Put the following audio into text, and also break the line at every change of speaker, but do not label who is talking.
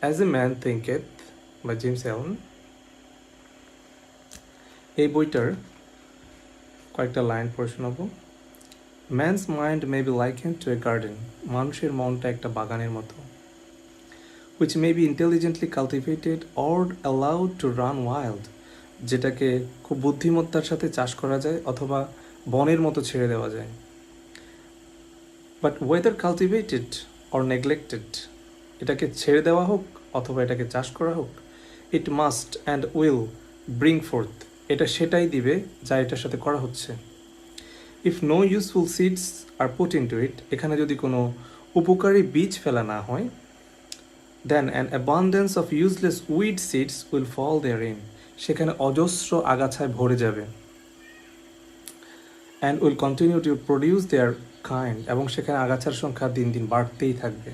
As a man থিঙ্কেথ বা James alone. এই বইটার কয়েকটা লাইন পড়ে শোনাবো। Man's mind may be likened to a garden, মানুষের মনটা একটা বাগানের মতো, which may be intelligently cultivated or allowed to run wild, যেটাকে খুব বুদ্ধিমত্তার সাথে চাষ করা যায় অথবা বনের মতো ছেড়ে দেওয়া যায়। But whether cultivated or neglected, এটাকে ছেড়ে দেওয়া হোক অথবা এটাকে চাষ করা হোক, it must and will bring forth, এটা সেটাই দিবে যা এটার সাথে করা হচ্ছে। If no useful seeds are put into it, এখানে যদি কোনো উপকারী বীজ ফেলা না হয়, then an abundance of useless weed seeds will fall therein, সেখানে অজস্র আগাছায় ভরে যাবে। and will continue to produce their kind, এবং সেখানে আগাছার সংখ্যা দিন দিন বাড়তেই থাকবে।